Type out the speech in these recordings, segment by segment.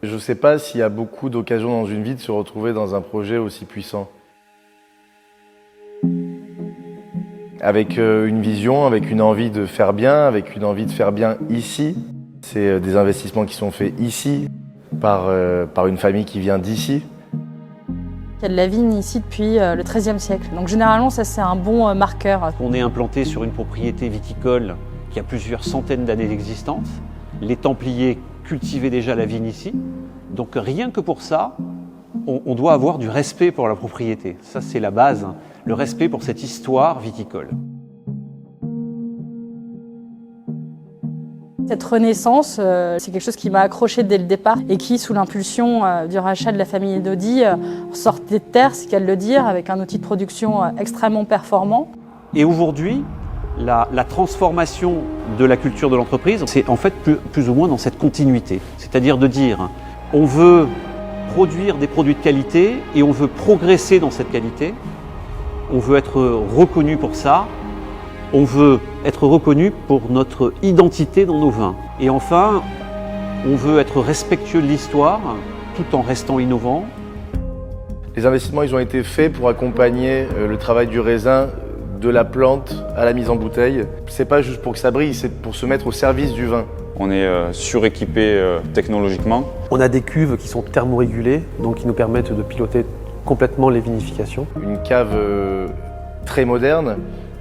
Je ne sais pas s'il y a beaucoup d'occasions dans une vie de se retrouver dans un projet aussi puissant. Avec une vision, avec une envie de faire bien, avec une envie de faire bien ici. C'est des investissements qui sont faits ici, par une famille qui vient d'ici. Il y a de la vigne ici depuis le XIIIe siècle. Donc généralement, ça c'est un bon marqueur. On est implanté sur une propriété viticole qui a plusieurs centaines d'années d'existence. Les Templiers cultivaient déjà la vigne ici. Donc rien que pour ça, on doit avoir du respect pour la propriété. Ça c'est la base, le respect pour cette histoire viticole. Cette renaissance, c'est quelque chose qui m'a accroché dès le départ et qui, sous l'impulsion du rachat de la famille Dodi, sortait de terre, c'est qu'à le dire, avec un outil de production extrêmement performant. Et aujourd'hui, la transformation de la culture de l'entreprise, c'est en fait plus ou moins dans cette continuité. C'est-à-dire de dire, on veut produire des produits de qualité et on veut progresser dans cette qualité. On veut être reconnu pour ça. On veut être reconnu pour notre identité dans nos vins. Et enfin, on veut être respectueux de l'histoire tout en restant innovant. Les investissements ils ont été faits pour accompagner le travail du raisin de la plante à la mise en bouteille. C'est pas juste pour que ça brille, c'est pour se mettre au service du vin. On est suréquipé technologiquement. On a des cuves qui sont thermorégulées, donc qui nous permettent de piloter complètement les vinifications. Une cave très moderne,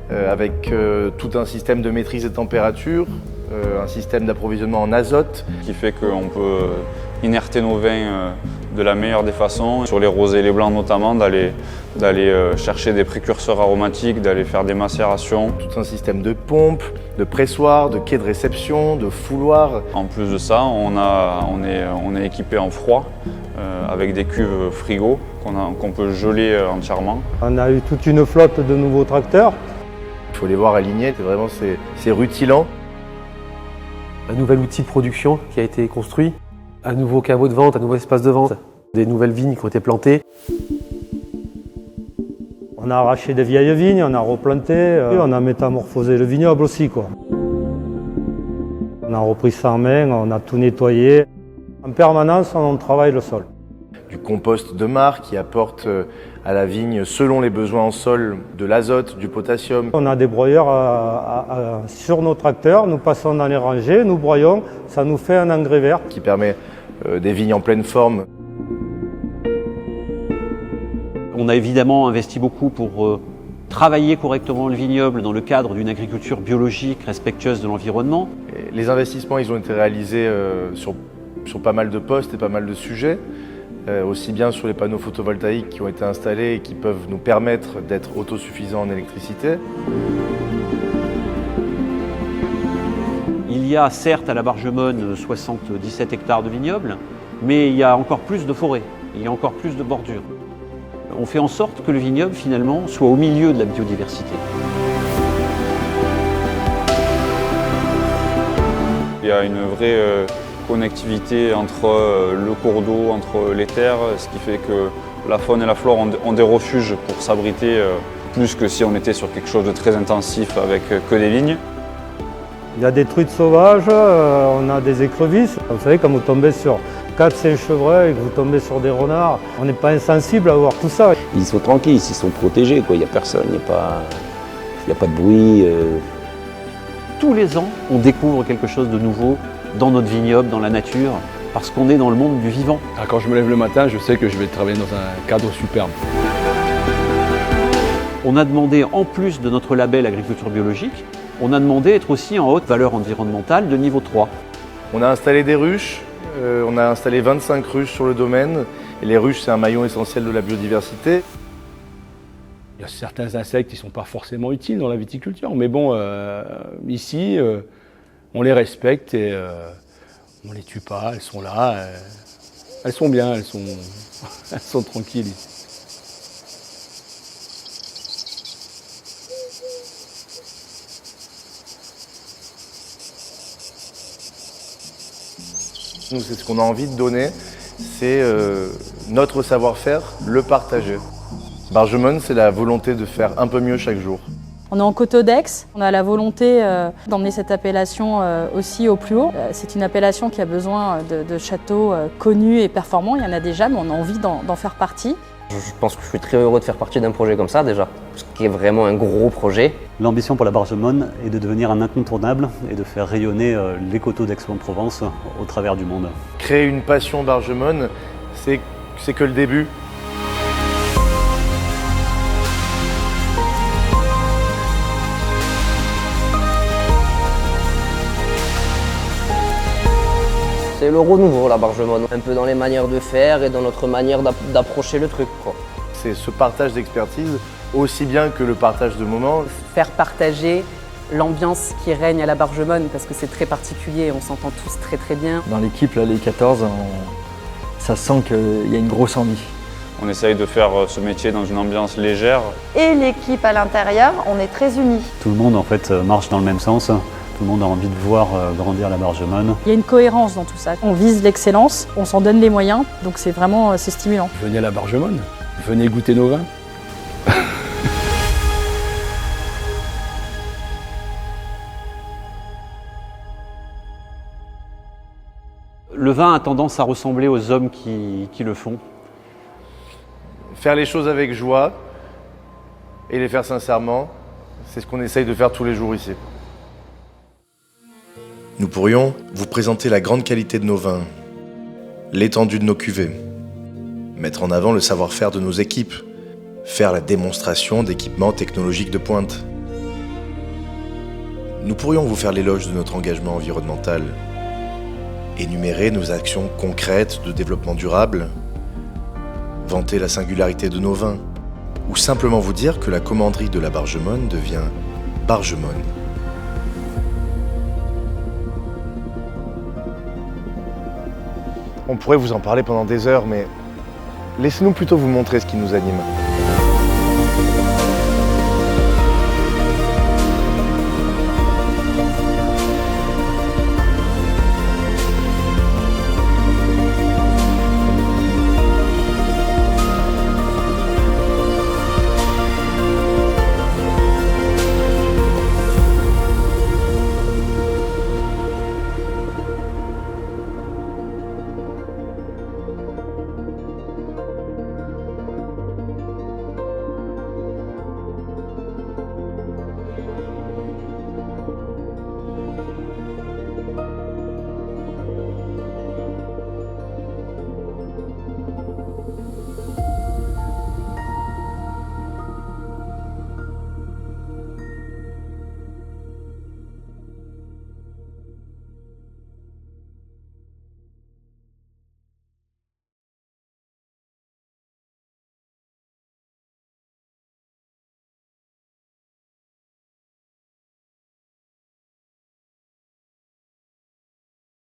avec tout un système de maîtrise des températures, un système d'approvisionnement en azote. Qui fait qu'on peut inerter nos vins de la meilleure des façons. Sur les rosés et les blancs notamment, d'aller chercher des précurseurs aromatiques, d'aller faire des macérations. Tout un système de pompe, de pressoir, de quai de réception, de fouloir. En plus de ça, on est équipé en froid, avec des cuves frigo qu'on peut geler entièrement. On a eu toute une flotte de nouveaux tracteurs. Il faut les voir alignés, c'est rutilant. Un nouvel outil de production qui a été construit, un nouveau caveau de vente, un nouveau espace de vente, des nouvelles vignes qui ont été plantées. On a arraché des vieilles vignes, on a replanté, on a métamorphosé le vignoble aussi, quoi. On a repris ça en main, on a tout nettoyé. En permanence, on travaille le sol. Du compost de marque qui apporte à la vigne, selon les besoins en sol, de l'azote, du potassium. On a des broyeurs sur nos tracteurs, nous passons dans les rangées, nous broyons, ça nous fait un engrais vert. Qui permet des vignes en pleine forme. On a évidemment investi beaucoup pour travailler correctement le vignoble dans le cadre d'une agriculture biologique respectueuse de l'environnement. Les investissements ils ont été réalisés sur pas mal de postes et pas mal de sujets. Aussi bien sur les panneaux photovoltaïques qui ont été installés et qui peuvent nous permettre d'être autosuffisants en électricité. Il y a certes à la Bargemone 77 hectares de vignobles, mais il y a encore plus de forêts, il y a encore plus de bordures. On fait en sorte que le vignoble finalement soit au milieu de la biodiversité. Il y a une vraie connectivité entre le cours d'eau, entre les terres, ce qui fait que la faune et la flore ont des refuges pour s'abriter, plus que si on était sur quelque chose de très intensif avec que des vignes. Il y a des truites sauvages, on a des écrevisses. Vous savez, quand vous tombez sur 4-5 chevreuils et que vous tombez sur des renards, on n'est pas insensible à voir tout ça. Ils sont tranquilles, ils sont protégés, quoi. Il n'y a personne, il n'y a pas de bruit. Tous les ans, on découvre quelque chose de nouveau dans notre vignoble, dans la nature, parce qu'on est dans le monde du vivant. Quand je me lève le matin, je sais que je vais travailler dans un cadre superbe. On a demandé, en plus de notre label agriculture biologique, on a demandé d'être aussi en haute valeur environnementale de niveau 3. On a installé des ruches, on a installé 25 ruches sur le domaine. Et les ruches, c'est un maillon essentiel de la biodiversité. Il y a certains insectes qui ne sont pas forcément utiles dans la viticulture, mais bon, ici, on les respecte et on ne les tue pas, elles sont là, elles sont bien, elles sont tranquilles ici. Nous, c'est ce qu'on a envie de donner, c'est notre savoir-faire, le partager. Bargemone, c'est la volonté de faire un peu mieux chaque jour. On est en Coteaux-d'Aix, on a la volonté d'emmener cette appellation aussi au plus haut. C'est une appellation qui a besoin de châteaux connus et performants, il y en a déjà, mais on a envie d'en faire partie. Je pense que je suis très heureux de faire partie d'un projet comme ça déjà, ce qui est vraiment un gros projet. L'ambition pour la Bargemone est de devenir un incontournable et de faire rayonner les coteaux d'Aix-en-Provence au travers du monde. Créer une passion Bargemone, c'est que le début. C'est le renouveau, la Bargemone, un peu dans les manières de faire et dans notre manière d'approcher le truc, quoi. C'est ce partage d'expertise, aussi bien que le partage de moments. Faire partager l'ambiance qui règne à la Bargemone, parce que c'est très particulier, on s'entend tous très très bien. Dans l'équipe, là, les 14, ça sent qu'il y a une grosse envie. On essaye de faire ce métier dans une ambiance légère. Et l'équipe à l'intérieur, on est très unis. Tout le monde en fait marche dans le même sens. Tout le monde a envie de voir grandir la Bargemone. Il y a une cohérence dans tout ça. On vise l'excellence, on s'en donne les moyens, donc c'est vraiment stimulant. Venez à la Bargemone, venez goûter nos vins. Le vin a tendance à ressembler aux hommes qui le font. Faire les choses avec joie et les faire sincèrement, c'est ce qu'on essaye de faire tous les jours ici. Nous pourrions vous présenter la grande qualité de nos vins, l'étendue de nos cuvées, mettre en avant le savoir-faire de nos équipes, faire la démonstration d'équipements technologiques de pointe. Nous pourrions vous faire l'éloge de notre engagement environnemental, énumérer nos actions concrètes de développement durable, vanter la singularité de nos vins, ou simplement vous dire que la commanderie de la Bargemone devient Bargemone. On pourrait vous en parler pendant des heures, mais laissez-nous plutôt vous montrer ce qui nous anime.